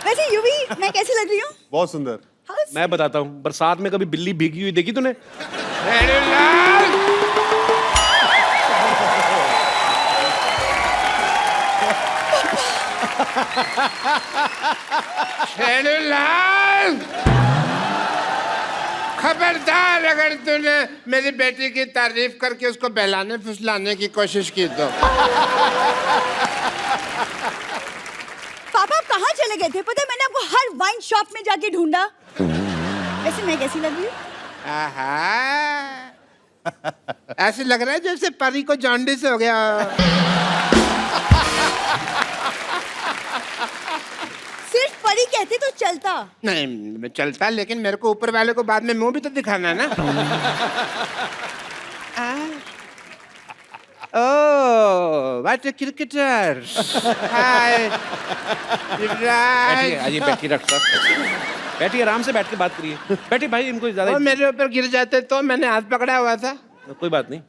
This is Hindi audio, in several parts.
वैसे यूवी मैं कैसी लग रही हूँ? बहुत सुंदर। मैं बताता हूँ, बरसात में कभी बिल्ली भीगी हुई देखी तूने? लाल, खबरदार अगर तूने मेरी बेटी की तारीफ करके उसको बहलाने फुसलाने की कोशिश की तो। पापा आप कहाँ चले गए थे? पता है मैंने आपको हर वाइन शॉप में जाके ढूंढा। वैसे मैं कैसी लग रही हूँ? आहा, ऐसे लग रहा है जैसे परी को जॉन्डिस हो गया। सिर्फ परी कहती तो चलता। नहीं मैं चलता, लेकिन मेरे को ऊपर वाले को बाद में मुंह भी तो दिखाना है ना। ओह, व्हाट अ क्रिकेटर। हाय। बैठिए, आइए बैठिए डॉक्टर साहब, बैठिए आराम से बैठ के बात करिए। बैठिए भाई, इनको वो ज्यादा मेरे ऊपर गिर जाते तो मैंने हाथ पकड़ा हुआ था। कोई बात नहीं।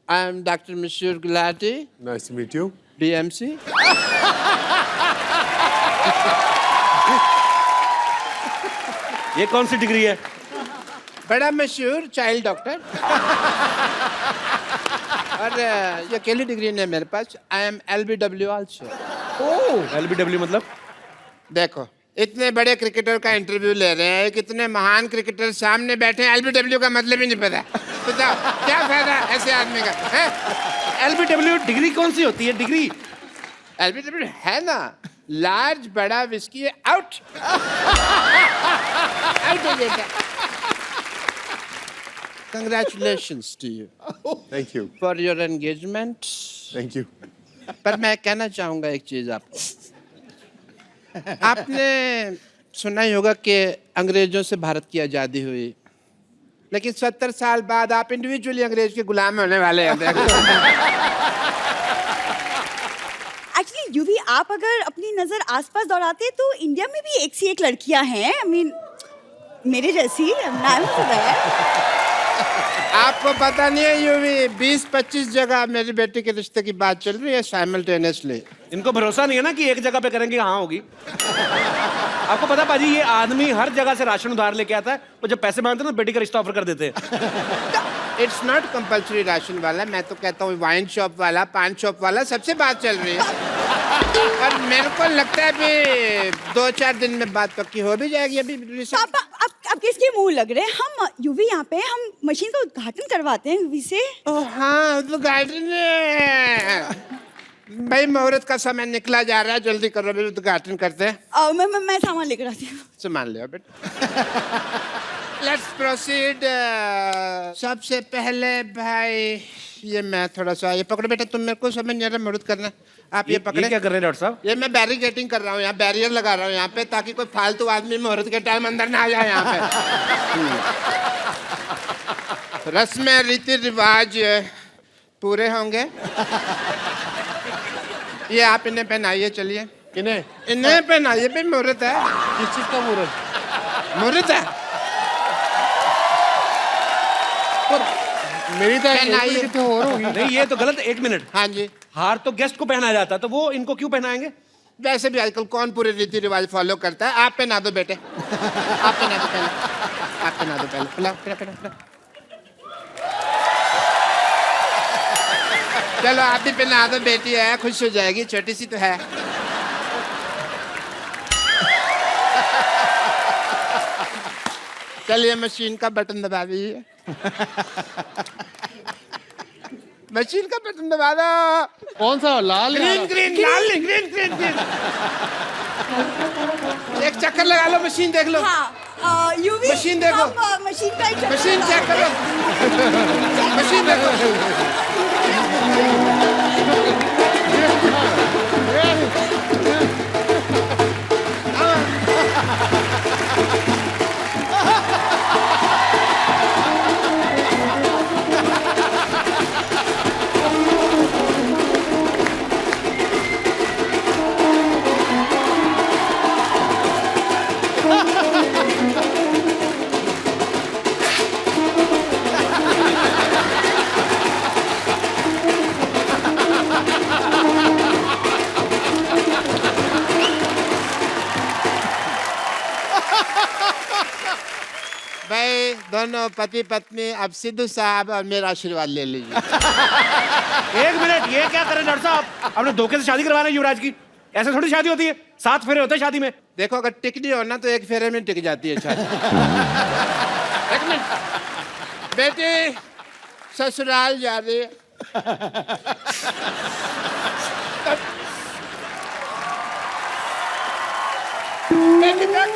आई am doctor Mashhoor Gulati, nice to meet you. DMC. ये कौन सी डिग्री है? बड़ा मशहूर चाइल्ड डॉक्टर। और ये अकेली डिग्री नहीं है मेरे पास। I am LBW also. Oh, LBW मतलब? देखो, इतने बड़े क्रिकेटर का इंटरव्यू ले रहे हैं, कितने महान क्रिकेटर सामने बैठे हैं, LBW का मतलब ही नहीं पता। बताओ क्या फायदा ऐसे आदमी का है? LBW डिग्री कौन सी होती है? डिग्री LBW है ना, लार्ज बड़ा विस्की आउट। आउट हो जाता। Congratulations to you thank you. for your engagement. Thank you. पर मैं कहना चाहूंगा एक चीज आपको। आपने सुना ही होगा कि अंग्रेजों से भारत की आजादी हुई, लेकिन 70 साल बाद आप इंडिविजुअली अंग्रेज के गुलाम होने वाले हैं। एक्चुअली यूवी आप अगर अपनी नजर आसपास दौड़ाते तो इंडिया में भी एक सी एक लड़कियां हैं। आई मीन मेरे जैसी। नाम आपको पता नहीं है यूवी, 20-25 जगह मेरी बेटी के रिश्ते की बात चल रही है साइमल्टेनियसली। इनको भरोसा नहीं है ना कि एक जगह पे करेंगे हाँ होगी। आपको पता पाजी, ये आदमी हर जगह से राशन उधार लेके आता है, और जब पैसे मांगते हैं तो बेटी का रिश्ता ऑफर कर देते हैं। इट्स नॉट कंपल्सरी राशन वाला, मैं तो कहता हूँ वाइन शॉप वाला, पान शॉप वाला, सबसे बात चल रही है। और मेरे को लगता है अभी 2-4 दिन में बात पक्की हो भी जाएगी। अभी पापा अब किसके मुंह लग रहे हैं? हम यूवी यहाँ पे हम मशीन का उद्घाटन करवाते हैं यूवी से। ओह हाँ, उद्घाटन है भाई, मुहूर्त का समय निकला जा रहा है, जल्दी करो, अभी उद्घाटन करते हैं। मैं सामान लेकर आती हूँ। सामान ले बेटा। Let's proceed. सबसे पहले भाई ये मैं थोड़ा सा, ये पकड़ो बेटा, तुम मेरे को समझ नहीं आ रहा, मुहूर्त करना। आप ये पकड़े। क्या कर रहे हैं डॉक्टर साहब? ये मैं बैरिकेटिंग कर रहा हूँ, यहाँ बैरियर लगा रहा हूँ यहाँ पे, ताकि कोई फालतू आदमी मुहूर्त के टाइम अंदर ना आ जाए यहाँ पे। रस्में रीति रिवाज पूरे होंगे। ये आप इन्हें पहनाइए, चलिए। इन्हें पहनाइए भाई, मुहूर्त है। किस चीज का मुहूर्त? मुहूर्त है। मेरी तो पहनाइए। नहीं, ये तो गलत। 1 मिनट। हाँ जी, हार तो गेस्ट को पहनाया जाता है, तो वो इनको क्यों पहनाएंगे? वैसे भी आजकल कौन पूरे रीति रिवाज फॉलो करता है? आप पहना दो बेटे, आप पहना दो पहले, आप पहना दो पहले। पहना, पहना, पहना, पहना। चलो आप भी पहना दो, बेटी है, खुश हो जाएगी, छोटी सी तो है। चलिए मशीन का बटन दबा दीजिए। मशीन का बटन दबा दो। कौन सा? लाल? ग्रीन ग्रीन लाल नहीं, ग्रीन ग्रीन ग्रीन। एक चक्कर लगा लो, मशीन देख लो। हाँ यूवी मशीन देखो। मशीन का एक चक्कर मशीन चेक करो। मशीन देखो। भाई दोनों पति पत्नी अब सिद्धू साहब और मेरा आशीर्वाद ले लीजिए। एक मिनट, ये क्या करें डॉक्टर साहब? आपने धोखे से शादी करवा रहे हैं युवराज की। ऐसे थोड़ी शादी होती है, 7 फेरे होते हैं शादी में। देखो अगर टिकनी हो ना तो एक फेरे में टिक जाती है शादी। एक मिनट, बेटी ससुराल जा रही है। बेटी देख,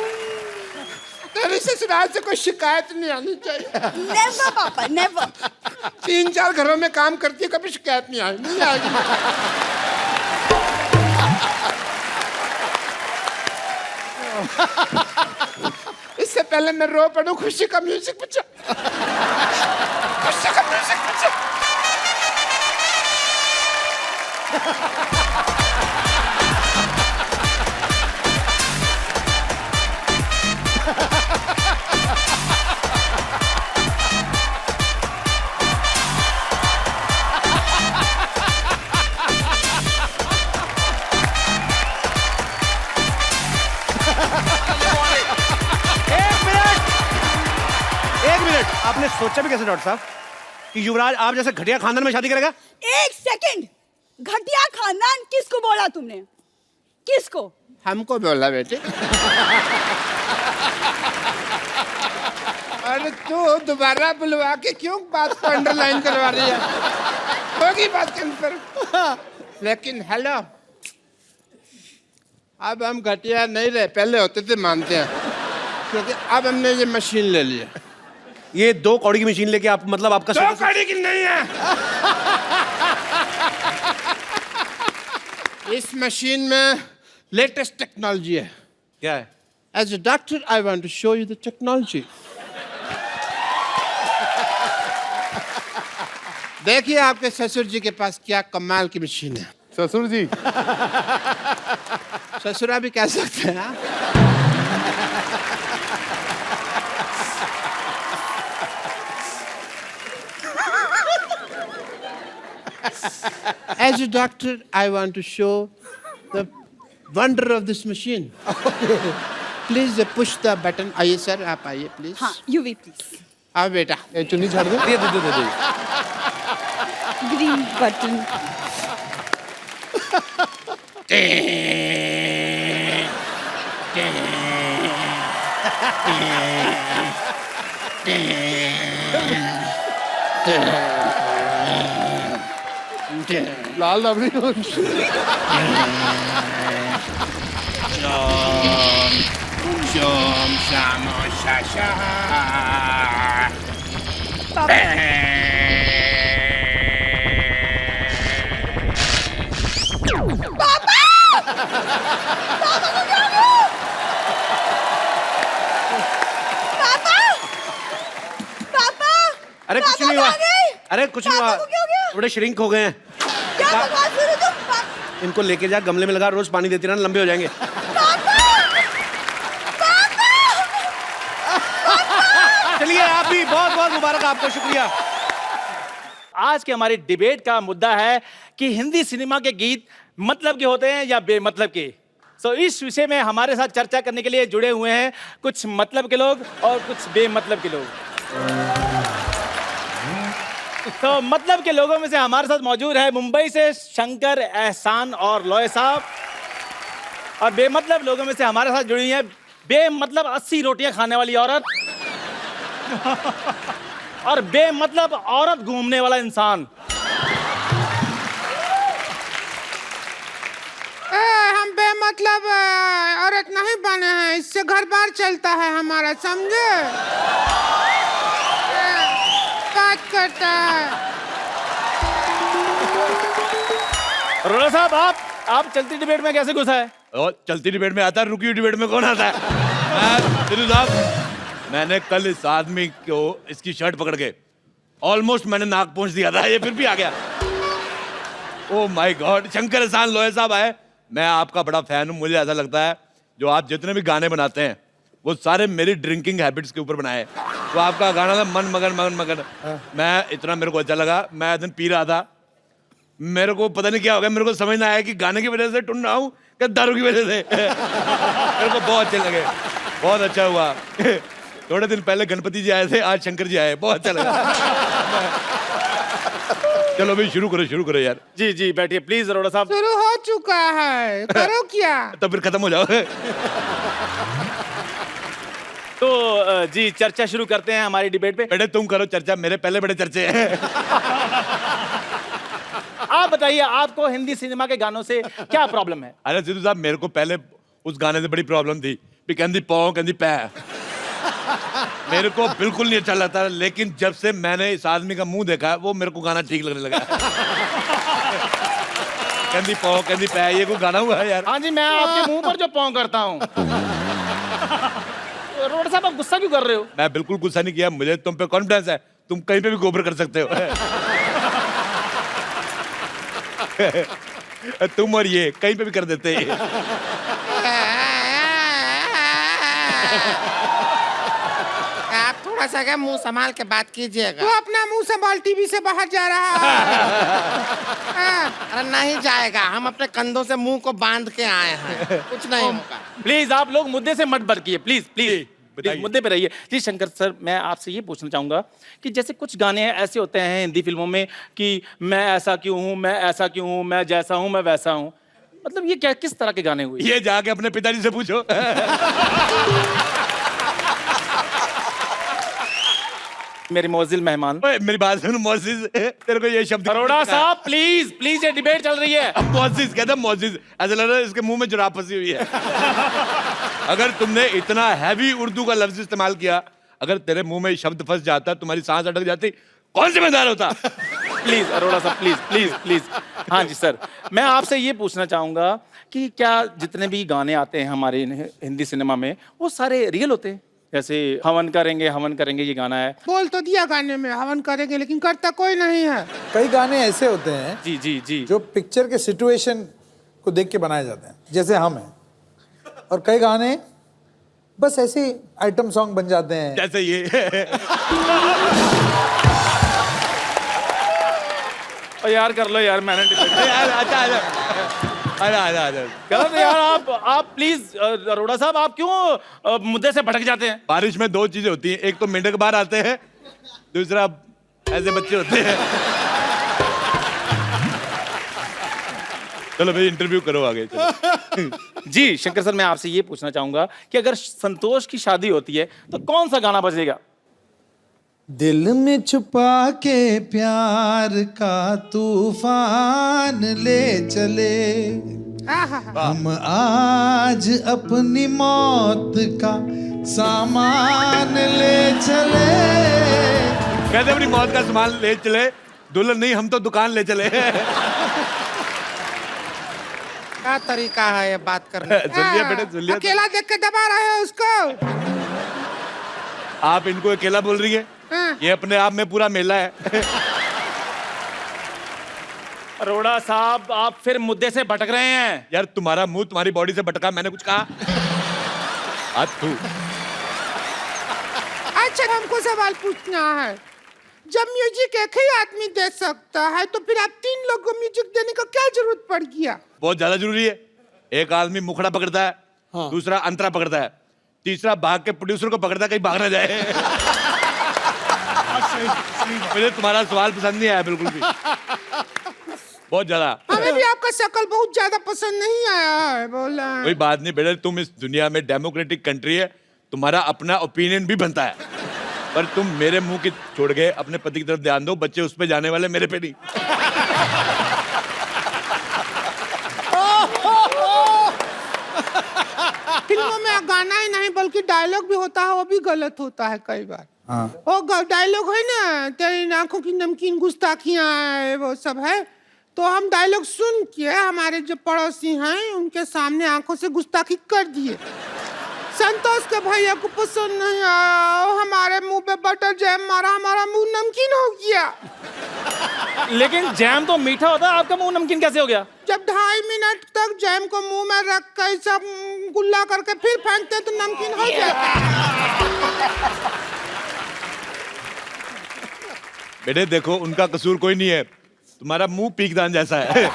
तेरी ससुराल से कोई शिकायत नहीं आनी चाहिए। नेवर पापा, नेवर। 3-4 घरों में काम करती है, कभी शिकायत नहीं आएगी। इससे पहले मैं रो पड़ूं, खुशी का म्यूजिक बजा। खुशी का म्यूजिक बजा। एक मिनट, आपने सोचा भी कैसे डॉक्टर साहब कि युवराज आप जैसे घटिया खानदान में शादी करेगा? एक सेकंड, घटिया खानदान किसको बोला तुमने? किसको? हमको बोला बेटे। अरे तू दोबारा बुलवा के क्यों बात को अंडरलाइन करवा रही है? होगी बात कंफर्म। लेकिन हेलो, अब हम घटिया नहीं रहे, पहले होते थे मानते हैं, क्योंकि अब हमने ये मशीन ले ली है। ये 2 कौड़ी की मशीन लेके आप, मतलब आपका 2 कौड़ी की नहीं है। इस मशीन में लेटेस्ट टेक्नोलॉजी है। क्या है? As a doctor, I want to show you the technology. देखिए आपके ससुर जी के पास क्या कमाल की मशीन है। ससुर जी, ससुरा भी कह सकते हैं हाँ? As a doctor, I want to show the wonder of this machine. Please push the button. आइए सर, आप आइए प्लीज। हाँ, यूवी प्लीज। आओ बेटा। ये चुन्नी छाड़ दो। दे। Green button. लाल रबड़ी। Shom shamo shasha. पापा! अरे कुछ नहीं हुआ। अरे कुछ नहीं हुआ, पापा को क्या हो गया? थोड़े श्रिंक हो गए हैं। क्या बकवास कर रहे हो तुम? इनको लेके जा, गमले में लगा, रोज पानी देती रहना, लंबे हो जाएंगे। चलिए, आप भी बहुत बहुत मुबारक आपको, शुक्रिया। आज के हमारी डिबेट का मुद्दा है कि हिंदी सिनेमा के गीत मतलब के होते हैं या बेमतलब के। इस विषय में हमारे साथ चर्चा करने के लिए जुड़े हुए हैं कुछ मतलब के लोग और कुछ बेमतलब के लोग। तो मतलब के लोगों में से हमारे साथ मौजूद है मुंबई से शंकर, एहसान और लॉय साहब। और बेमतलब लोगों में से हमारे साथ जुड़ी है बेमतलब 80 रोटियां खाने वाली औरत और बेमतलब औरत घूमने वाला इंसान। हम बेमतलब औरत नहीं बने हैं, इससे घर बार चलता है हमारा, समझे? बात करता है। रोला साहब, आप चलती डिबेट में कैसे घुसा है? और चलती डिबेट में आता है, रुकी डिबेट में कौन आता है? दिलू साहब, मैंने कल इस आदमी को इसकी शर्ट पकड़ के ऑलमोस्ट मैंने नाक पहुंच दिया था, ये फिर भी आ गया। ओह माय गॉड, शंकर एहसान लोहे साहब आए। मैं आपका बड़ा फैन हूँ। मुझे ऐसा लगता है जो आप जितने भी गाने बनाते हैं वो सारे मेरी ड्रिंकिंग हैबिट्स के ऊपर बनाए। तो आपका गाना था मन मगन मन मगन, मैं इतना मेरे को अच्छा लगा। मैं दिन पी रहा था, मेरे को पता नहीं क्या हो गया, मेरे को समझ ना आया कि गाने की वजह से टुन रहा हूँ क्या दारू की वजह से। मेरे को बहुत अच्छे लगे, बहुत अच्छा हुआ। थोड़े दिन पहले गणपति जी आए थे, आज शंकर जी आए, बहुत अच्छा लगा। चलो भाई शुरू करो यार। जी जी बैठिए प्लीज अरोड़ा साहब। शुरू हो चुका है, करो क्या? तब फिर खत्म हो जाओ। तो जी चर्चा शुरू करते हैं हमारी डिबेट पे। बेटे तुम करो चर्चा, मेरे पहले बड़े चर्चे हैं। आप बताइए आपको हिंदी सिनेमा के गानों से क्या प्रॉब्लम है? अरे सिद्धू साहब, मेरे को पहले उस गाने से बड़ी प्रॉब्लम थी कि कहती पौ कहती पै, मेरे को बिल्कुल नहीं अच्छा लगता। लेकिन जब से मैंने इस आदमी का मुंह देखा, वो मेरे को गाना ठीक लगने लगा। कहती पौ कहती पै, ये कोई गाना हुआ है यार? हाँ जी, मैं आपके मुंह पर जो पौं करता हूँ। अरोड़ा साहब आप गुस्सा क्यों कर रहे हो? मैं बिल्कुल गुस्सा नहीं किया, मुझे तुम पे कॉन्फिडेंस है, तुम कहीं पे भी गोबर कर सकते हो। तुम और ये कहीं पे भी कर देते हैं। आप थोड़ा सा क्या मुंह संभाल के बात कीजिएगा। तू अपना मुंह संभाल, टीवी से बाहर जा रहा है। अरे नहीं जाएगा, हम अपने कंधों से मुंह को बांध के आए हैं, कुछ नहीं होगा। प्लीज आप लोग मुद्दे से मत भटकिए, प्लीज प्लीज बताइए। मुद्दे पे रहिए। जी शंकर सर, मैं आपसे ये पूछना चाहूंगा कि जैसे कुछ गाने ऐसे होते हैं हिंदी फिल्मों में कि मैं ऐसा क्यों हूँ, मैं ऐसा क्यों हूँ, मैं जैसा हूँ मैं वैसा हूँ, मतलब ये क्या किस तरह के गाने हुए? ये जाके अपने पिताजी से पूछो। मेरे मोजिल मेहमान। ओए, मेरी बात सुन मोजिज, तेरे को ये शब्द अरोड़ा साहब प्लीज प्लीज, ये डिबेट चल रही है। मोजिज कहता मोजिज, ऐसा लग रहा है इसके मुंह में जुराब फंसी हुई है। अगर तुमने इतना हैवी उर्दू का लफ्ज इस्तेमाल किया, अगर तेरे मुंह में शब्द फंस जाता, तुम्हारी सांस अटक जाती, कौन जिम्मेदार होता? प्लीज अरोड़ा साहब प्लीज प्लीज प्लीज। हाँ जी सर, मैं आपसे ये पूछना चाहूंगा कि क्या जितने भी गाने आते हैं हमारे हिंदी सिनेमा में वो सारे रियल होते हैं? जैसे हवन करेंगे ये गाना है। बोल तो दिया गाने में हवन करेंगे, लेकिन करता कोई नहीं है। कई गाने ऐसे होते हैं जी जी जी जो पिक्चर के सिचुएशन को देख के बनाए जाते हैं, जैसे हम हैं, और कई गाने बस ऐसे आइटम सॉन्ग बन जाते हैं। जैसे ये। और यार कर लो यार, मैंने डिबेट यार आजा गलत है यार। आप प्लीज अरोड़ा साहब आप क्यों मुद्दे से भटक जाते हैं? बारिश में दो चीजें होती हैं, एक तो मेंढक बाहर आते हैं, दूसरा ऐसे बच्चे होते हैं। चलो भाई इंटरव्यू करो आगे, चलो। जी शंकर सर, मैं आपसे ये पूछना चाहूंगा कि अगर संतोष की शादी होती है तो कौन सा गाना बजेगा? दिल में छुपा के प्यार का तूफान ले चले, हम आज अपनी मौत का सामान ले चले। कहते अपनी मौत का सामान ले चले, दुल्हन नहीं हम तो दुकान ले चले। क्या तरीका है ये बात करने का? सुन लिया बेटे, सुन लिया। अकेला देख के दबा रहे हो उसको। आप इनको अकेला बोल रही है, ये अपने आप में पूरा मेला है। अरोड़ा साहब आप फिर मुद्दे से भटक रहे हैं। यार तुम्हारा मुंह तुम्हारी बॉडी से भटका, मैंने कुछ कहा? तू अच्छा हमको सवाल पूछना है, जब म्यूजिक एक ही आदमी दे सकता है तो फिर आप 3 लोग को म्यूजिक देने का क्या जरूरत पड़ गया? बहुत ज्यादा जरूरी है। एक आदमी मुखड़ा पकड़ता है, दूसरा अंतरा पकड़ता है, तीसरा भाग के प्रोड्यूसर को पकड़ता है कहीं भाग ना जाए। मुझे तुम्हारा सवाल पसंद नहीं आया बिल्कुल भी, बहुत ज्यादा। हमें भी आपका शक्ल बहुत ज्यादा पसंद नहीं आया है, बोला। कोई बात नहीं बेटे, तुम इस दुनिया में डेमोक्रेटिक कंट्री है, तुम्हारा अपना ओपिनियन भी बनता है, पर तुम मेरे मुंह की छोड़ के अपने पति की तरफ ध्यान दो, बच्चे उस पे जाने वाले, मेरे पे नहीं। फिल्मों में गाना ही नहीं बल्कि डायलॉग भी होता है, वो भी गलत होता है कई बार। वो डायलॉग है ना, तेरी आंखों की नमकीन गुस्ताखियां है, वो सब है। तो हम डायलॉग सुन के हमारे जो पड़ोसी हैं उनके सामने आंखों से गुस्ताखी कर दिए। संतोष के भैया को पसंद नहीं आया, हमारे मुंह पे बटर जैम मारा, हमारा मुंह नमकीन हो गया। लेकिन जैम तो मीठा होता है, आपका मुंह नमकीन कैसे हो गया? जब 2.5 मिनट तक जैम को मुंह में रख कर सब गुल्ला करके फिर फेंकते तो नमकीन हो जाता। बेटे देखो, उनका कसूर कोई नहीं है, तुम्हारा मुंह पीकदान जैसा है।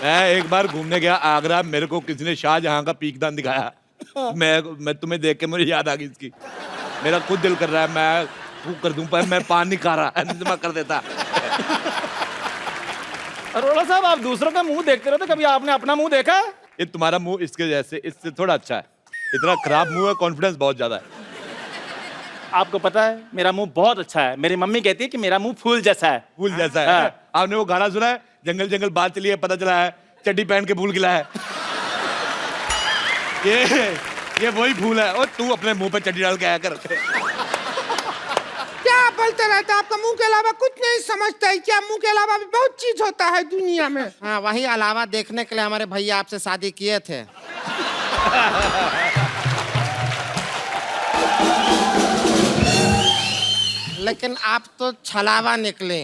मैं एक बार घूमने गया आगरा, मेरे को किसी ने शाहजहां का पीकदान दिखाया। मैं तुम्हें देख के मुझे याद आ गई इसकी। मेरा खुद दिल कर रहा है मैं फूक कर दूं, पर मैं पान नहीं खा रहा, मैं कर देता। अरोड़ा साहब, आप दूसरों का मुंह देखते रहते, कभी आपने अपना मुंह देखा है? ये तुम्हारा मुंह इसके जैसे, इससे थोड़ा अच्छा है। इतना खराब मुंह है, कॉन्फिडेंस बहुत ज्यादा है। आपको पता है मेरा मुंह बहुत अच्छा है। मेरी मम्मी कहती है कि मेरा मुंह फूल जैसा है। फूल जैसा है। हाँ। आपने वो गाना सुना है, जंगल जंगल बात चली है, पता चला है चड्डी पहन के फूल खिला है। ये वही फूल है। और तू अपने मुंह पे चड्डी डाल के आया कर। क्या बोलते रहते हैं? आपका मुंह के अलावा कुछ नहीं समझता है क्या? मुंह के अलावा भी बहुत चीज होता है दुनिया में। हाँ, वही अलावा देखने के लिए हमारे भैया आपसे शादी किए थे। लेकिन आप तो छलावा निकले।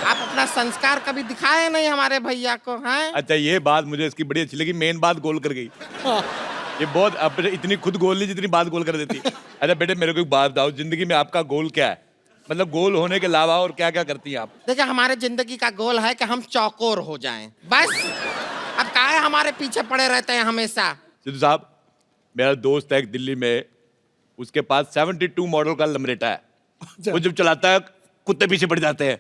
आप अपना संस्कार कभी दिखाए नहीं हमारे भैया को, हैं? अच्छा, ये बात मुझे इसकी बड़ी अच्छी लगी। मेन बात गोल कर गई। ये बहुत अपने इतनी खुद गोल नहीं जितनी बात गोल कर देती। अच्छा बेटे, मेरे को एक बात बताओ, जिंदगी में आपका गोल क्या है? मतलब गोल होने के अलावा और क्या क्या करती हैं आप? देखिए, हमारे जिंदगी का गोल है कि हम चौकोर हो जाएं, बस। अब काहे हमारे पीछे पड़े रहते हैं हमेशा? सिद्धू साहब, मेरा दोस्त है एक दिल्ली में, उसके पास 72 मॉडल का लमरेटा है। वो जब चलाता है कुत्ते पीछे पड़ जाते हैं।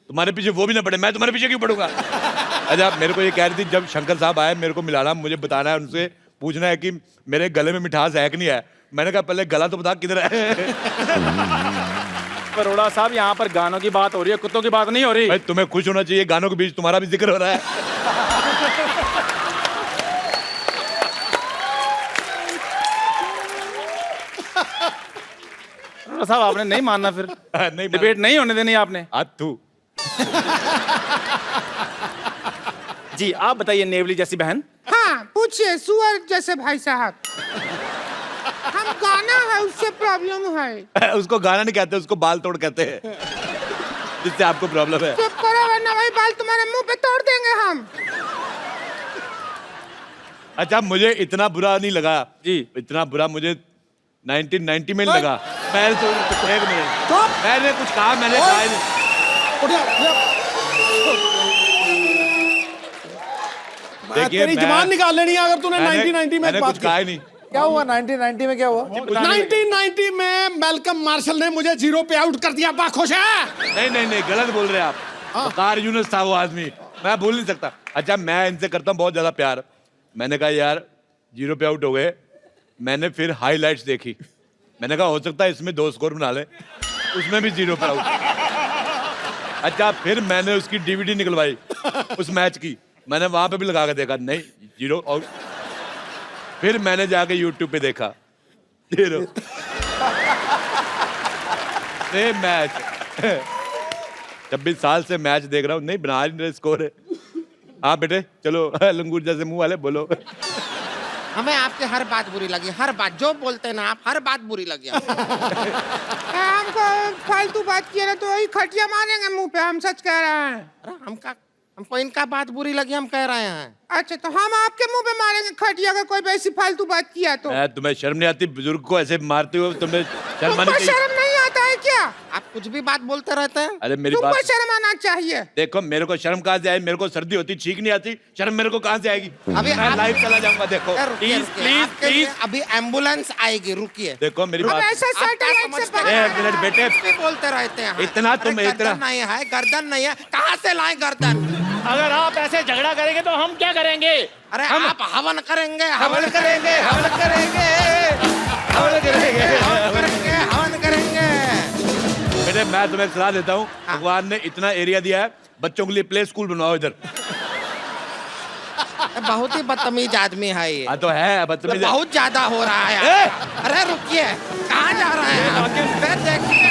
तुम्हारे पीछे वो भी ना पड़े, मैं तुम्हारे पीछे क्यों पड़ूंगा? अच्छा, मेरे को ये कह रही थी, जब शंकर साहब आए मेरे को मिलाना, मुझे बताना है, उनसे पूछना है कि मेरे गले में मिठास है कि नहीं है। मैंने कहा पहले गला तो बता किधर है। अरोड़ा साहब, यहाँ पर गानों की बात हो रही है, कुत्तों की बात नहीं हो रही। भाई तुम्हें खुश होना चाहिए, गानों के बीच तुम्हारा भी जिक्र हो रहा है। अरोड़ा साहब, आपने नहीं मानना फिर? नहीं डिबेट नहीं होने देनी आपने। तू जी, आप बताइए नेवली जैसी बहन। हाँ, पूछिए सुअर जैसे भाई साहब। हम गाना है उससे प्रॉब्लम है। उसको गाना नहीं कहते, उसको बाल तोड़ कहते हैं, जिससे आपको प्रॉब्लम है। चुप करो वरना भाई बाल तुम्हारे मुंह पे तोड़ देंगे हम। अच्छा, मुझे इतना बुरा नहीं लगा जी। इतना बुरा मुझे 1990 में लगा। पहले तो एक मिनट, मैंने कुछ कहा? मैंने कहा ही नहीं। देखिए, तेरी जबान निकाल लेनी है अगर तूने 1990 में मैंने बात कुछ कहा ही नहीं। क्या हुआ 1990 में? क्या हुआ? 1990 में मेलकम मार्शल ने मुझे 0 पे आउट कर दिया। बा खुश है? नहीं, गलत बोल रहे हैं आप। वकार यूनुस था वो आदमी, मैं भूल नहीं सकता। अच्छा, मैं इनसे करता हूँ बहुत ज्यादा प्यार। मैंने कहा यार 0 पे आउट हो गए। मैंने फिर हाईलाइट्स देखी। मैंने कहा हो सकता है इसमें 2 स्कोर बना ले, उसमें भी 0 पे आउट। अच्छा, फिर मैंने उसकी DVD निकलवाई उस मैच की। मैंने वहां पे भी लगा के देखा, नहीं 0 आउट। फिर मैंने जाके YouTube पे देखा 0 सेम मैच। 26 साल से मैच देख रहा हूँ, नहीं बना रहे स्कोर है। हाँ बेटे, चलो लंगूर जैसे मुंह वाले बोलो। हमें आपकी हर बात बुरी लगी, हर बात जो बोलते हैं ना आप, हर बात बुरी लगी हमको। हमको फालतू बात किया ना तो वही खटिया मारेंगे मुंह पे। हम सच कह रहे हैं। अरे हमको इनका बात बुरी लगी, हम कह रहे हैं। अच्छा, तो हम आपके मुंह पे मारेंगे खटिया अगर कोई ऐसी फालतू बात किया तो? तुम्हें शर्म नहीं आती? बुजुर्ग को ऐसे मारते हो, तुम्हें शर्म आनी तुमको चाहिए। शर्म नहीं आता है क्या? आप कुछ भी बात बोलते रहते हैं। अरे मेरी तुमको बात शर्म आना चाहिए। देखो, मेरे को शर्म कहाँ से आई? मेरे को सर्दी होती छींक नहीं आती, शर्म मेरे को कहाँ से आएगी? अभी मैं आप- लाइव चला जाऊंगा। देखो रुकिए, रुकिए, आपके लिए अभी एम्बुलेंस आएगी, रुकिए। देखो मेरी अब बात। ऐसा आप क्या सैटेलाइट से समझते बाहर हैं? एक मिनट बेटे, कुछ भी बोलते रहते हैं। इतना अरे तुम इतना- गर्दन नहीं है, गर्दन नहीं है, कहाँ से लाए गर्दन? अगर आप ऐसे झगड़ा करेंगे तो हम क्या करेंगे? अरे आप हवन करेंगे, हवन करेंगे, हवन करेंगे, हवन करेंगे। हवन करेंगे। बेटे, मैं तुम्हें सलाह देता हूँ, भगवान ने इतना एरिया दिया है, बच्चों के लिए प्ले स्कूल बनवाओ इधर। बहुत ही बदतमीज आदमी है ये। हाँ तो है बदतमीज। बहुत ज्यादा हो रहा है। अरे रुकिए, कहाँ जा रहे हैं आप? फिर देखिए,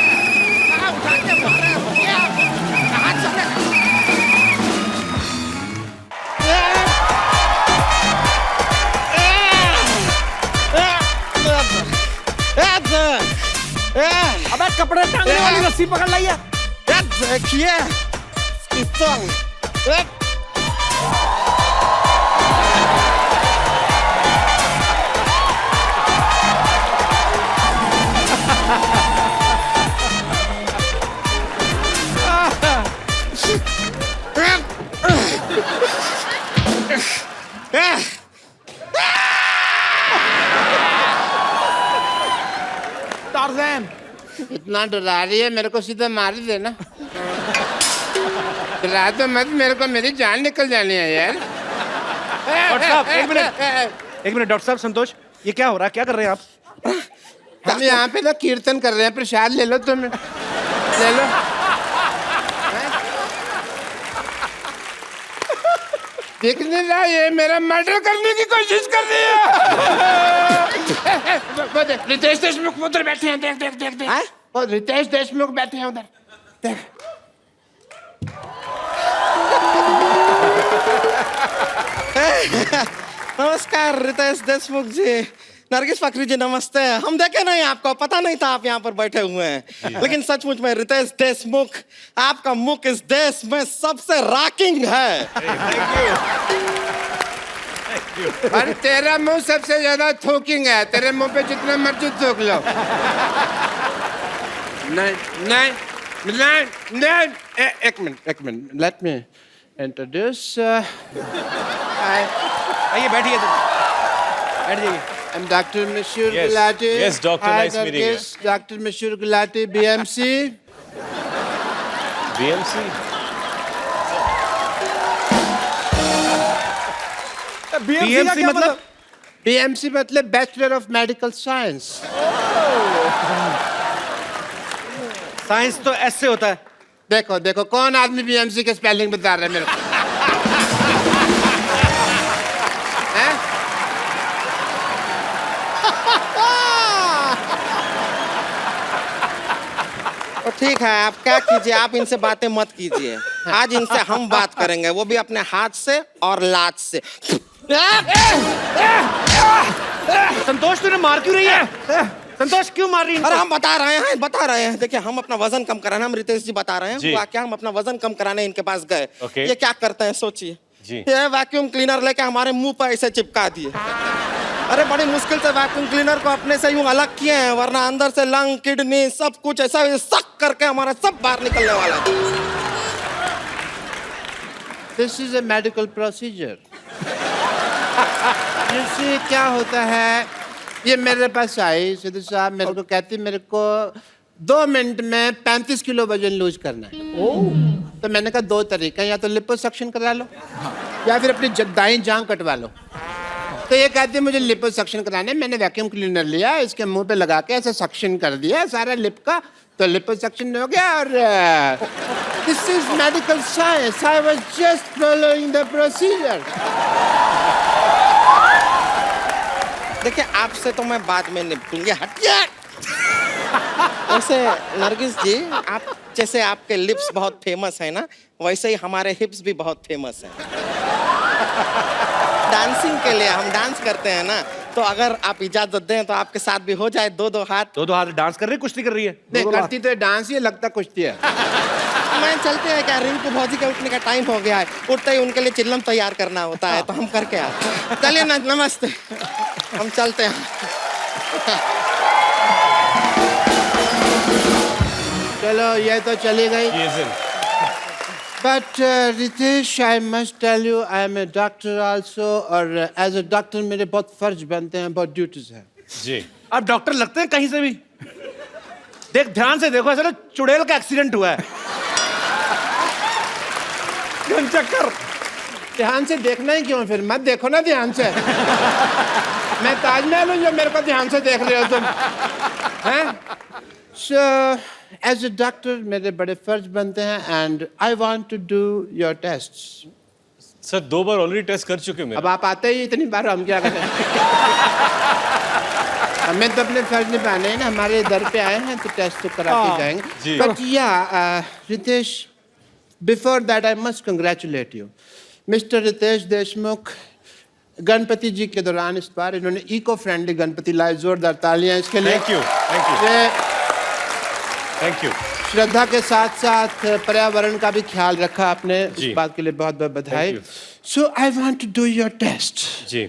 कहाँ उठा के मार रहे हैं? रुकिए आप, कहाँ चले? अबे कपड़े टांगने वाली रस्सी पकड़ लाइए। देखिए टार्जन। इतना डरा रही है मेरे को, सीधा मार ही देना। डरा तो मत मेरे को, मेरी जान निकल जानी है यार। डॉक्टर साहब एक मिनट डॉक्टर साहब संतोष, ये क्या हो रहा है, क्या कर रहे हैं आप? हम यहाँ पे ना कीर्तन कर रहे हैं, प्रसाद ले लो तुम, ले लो। देख नहीं रहा, ये मेरा मर्डर करने की कोशिश कर रही है। वो देख, रितेश देशमुख उधर बैठे हैं, देख देख देख देख। वो रितेश देशमुख बैठे हैं उधर, देख। नमस्कार रितेश देशमुख जी, नरगिस फकरी जी नमस्ते। हम देखे नहीं आपको, पता नहीं था आप यहाँ पर बैठे हुए हैं, लेकिन सचमुच में रितेश देशमुख, आपका मुख इस देश में सबसे रॉकिंग है। और तेरा मुंह सबसे ज्यादा थूकिंग है, तेरे मुंह पे जितना मर्जी थूक लो। नहीं नहीं नहीं नहीं, एक मिनट, लेट मी इंट्रोड्यूस। आइए बैठिए, बैठ जाइए। I'm Dr. Mashur Gulati. Yes, doctor, Hi, nice meeting you. Dr. Mashur Gulati, BMC. BMC? BMC मतलब? BMC मतलब Bachelor of Medical Science. Science तो ऐसे होता है। देखो देखो कौन आदमी BMC के स्पेलिंग बता रहा है मेरे को? हैं? तो ठीक है, आप क्या कीजिए, आप इनसे बातें मत कीजिए। आज इनसे हम बात करेंगे, वो भी अपने हाथ से और लात से। संतोष तूने मार क्यों रही है? संतोष क्यों मार रही है? अरे हम बता रहे हैं। देखिए, हम अपना वजन कम कराना, हम रितेश जी बता रहे हैं, जी। हुआ क्या, हम अपना वजन कम कराने इनके पास गए। ओके। ये क्या करते हैं सोचिए, जी। ये वैक्यूम क्लीनर लेके हमारे मुंह पर ऐसे चिपका दिए। अरे बड़ी मुश्किल से वैक्यूम क्लीनर को अपने से यूं अलग किए हैं, वरना अंदर से लंग, किडनी सब कुछ ऐसा सक करके हमारा सब बाहर निकलने वाला है। This is a medical procedure. इससे क्या होता है, ये मेरे पास आई सिद्धू साहब, मेरे को कहती मेरे को 2 मिनट में 35 किलो वजन लूज करना है। तो मैंने कहा 2 तरीका, या तो लिपोसक्शन करा लो या फिर अपनी दाईं जांघ कटवा लो। तो ये कहती है मुझे लिपोसक्शन कराने, मैंने वैक्यूम क्लीनर लिया, इसके मुंह पे लगा के ऐसे सक्शन कर दिया सारा लिप का, तो लिपोसक्शन हो गया। और this is medical science, I was just following the procedure. देखिए, आपसे तो मैं बाद में निपटूंगी, हटिए। वैसे नरगिस जी, आप जैसे आपके लिप्स बहुत फेमस है ना, वैसे ही हमारे हिप्स भी बहुत फेमस हैं। डांसिंग के लिए हम डांस करते हैं ना, तो अगर आप इजाजत दें तो आपके साथ भी हो जाए 2-2 हाथ। 2-2 हाथ डांस कर रही है, कुश्ती कर रही है? नहीं करती तो डांस ही लगता कुश्ती है। मैं चलते हैं क्या, रिंकू भौजी के उठने का टाइम हो गया है, उठते ही उनके लिए चिल्लम तैयार करना होता है, तो हम करके आते हैं। चलिए ना, नमस्ते, हम चलते हैं। चलो ये तो चली गई। But Ritesh, I must tell you, I am a doctor also, और as a doctor मेरे बहुत फर्ज बनते हैं, बहुत ड्यूटीज हैं। जी। आप डॉक्टर लगते हैं कहीं से भी। देख ध्यान से देखो, ऐसा ना चुड़ैल का एक्सीडेंट हुआ है। चक्कर। ध्यान से देखना ही क्यों, फिर मत देखो ना ध्यान से। मैं ताजमहल हूँ जो मेरे को ध्यान से देख रहे हो तुम, हैं? So as a doctor मेरे बड़े फर्ज बनते हैं, and I want to do your tests. Sir 2 बार ऑलरेडी टेस्ट कर चुके मैं। अब आप आते ही इतनी बार, हम क्या करें? हमें तो अपने फर्ज निभाने हैं ना, हमारे दर पे आए हैं तो टेस्ट तो करा के जाएंगे। जी। But yeah Ritesh, before that I must congratulate you, mister Ritesh Deshmukh. Ganpati ji के दौरान इस बार इन्होंने इको फ्रेंडली गणपति लाए, जोरदार तालियां इसके लिए। Thank you, thank you, thank you. Shraddha के साथ साथ पर्यावरण का भी ख्याल रखा आपने, जी। इस बात के लिए बहुत बहुत बधाई। Thank you. So I want to do your test. जी।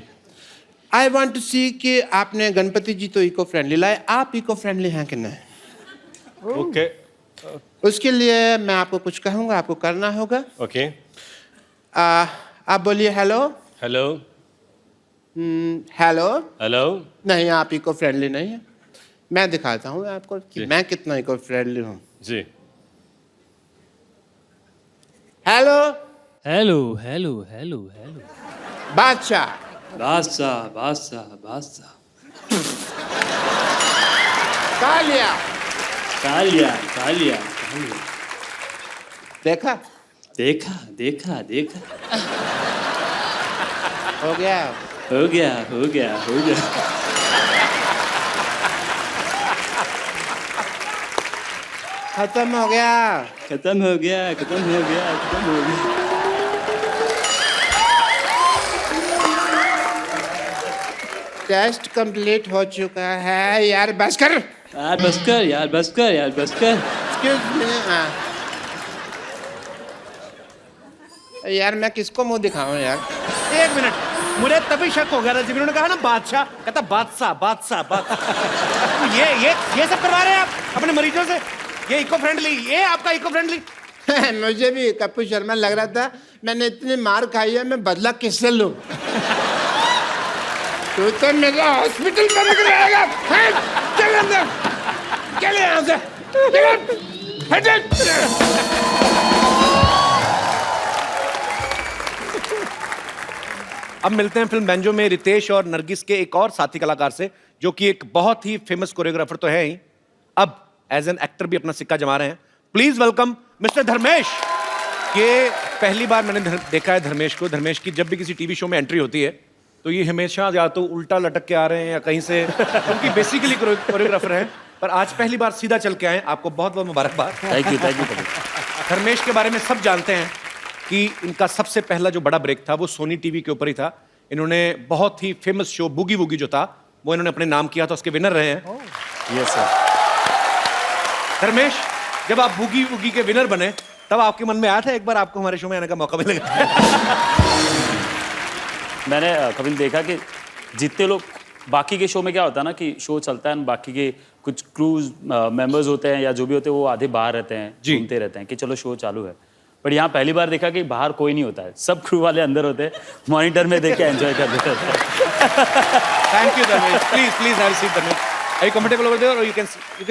आई वांट टू सी कि आपने गणपति जी तो इको फ्रेंडली लाए, आप इको फ्रेंडली हैं कि नहीं? ओके, उसके लिए मैं आपको कुछ कहूँगा, आपको करना होगा। ओके। आप बोलिए हेलो। हेलो। हेलो। हेलो। नहीं, आप इको फ्रेंडली नहीं है। मैं दिखाता हूँ आपको कि मैं कितना इको फ्रेंडली हूँ। जी। Hello hello hello hello hello Badshah. Badshah Badshah बादशाह कालिया कालिया कालिया कालिया देखा देखा देखा देखा हो गया। हो गया हो गया हो गया खत्म हो गया। खत्म हो गया खत्म हो गया खत्म हो गया। टेस्ट कंप्लीट हो चुका है। यार बस कर। यार बस कर यार बस कर यार बस कर। Excuse me. यार मैं किसको मुंह दिखाऊं यार। एक मिनट, मुझे तभी शक हो गया था जब इन्होंने कहा ना बादशाह, कहता बादशाह बादशाह बादशाह। ये सब करवा रहे हैं आप अपने मरीजों से? ये इको फ्रेंडली, ये आपका इको फ्रेंडली? मुझे भी कपूर शर्मा लग रहा था, मैंने इतनी मार खाई है, मैं बदला किससे लूं? तू तो मेरा हॉस्पिटल बंद कराएगा। चल अंदर, चल यहाँ से, अब मिलते हैं फिल्म बेंजो में रितेश और नरगिस के एक और साथी कलाकार से, जो कि एक बहुत ही फेमस कोरियोग्राफर तो है ही, अब एज एन एक्टर भी अपना सिक्का जमा रहे हैं। Please welcome mister Dharmesh. ये पहली बार मैंने देखा है धर्मेश को। धर्मेश की जब भी किसी टीवी शो में एंट्री होती है तो ये हमेशा या तो उल्टा लटक के आ रहे हैं या कहीं से, क्योंकि बेसिकली कोरियोग्राफर हैं, पर आज पहली बार सीधा चल के आए। आपको बहुत बहुत मुबारकबाद। थैंक यू धर्मेश के बारे में सब जानते हैं कि इनका सबसे पहला जो बड़ा ब्रेक था वो सोनी टीवी के ऊपर ही था। इन्होंने बहुत ही फेमस शो बूगी वूगी जो था वो इन्होंने अपने नाम किया था, उसके विनर रहे हैं। Yes sir. धर्मेश, जब आप बूगी वूगी के विनर बने तब आपके मन में आया था एक बार आपको हमारे शो में आने का मौका मिलेगा? मैंने कपिल देखा कि जितने लोग बाकी के शो में क्या होता है ना कि शो चलता है, बाकी के कुछ क्रूज मेंबर्स होते हैं या जो भी होते हैं वो आधे बाहर रहते हैं, घूमते रहते हैं कि चलो शो चालू है। बट यहाँ पहली बार देखा कि बाहर कोई नहीं होता है, सब क्रू वाले अंदर होते हैं, मॉनिटर में देख के एंजॉय करते रहते हैं। Thank you Dharmesh. Please have a seat Dharmesh. Are you comfortable over there or you can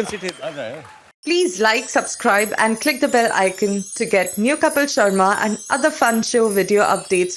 sit here? Please like, subscribe and click the bell icon to get new Kapil Sharma and other fun show video updates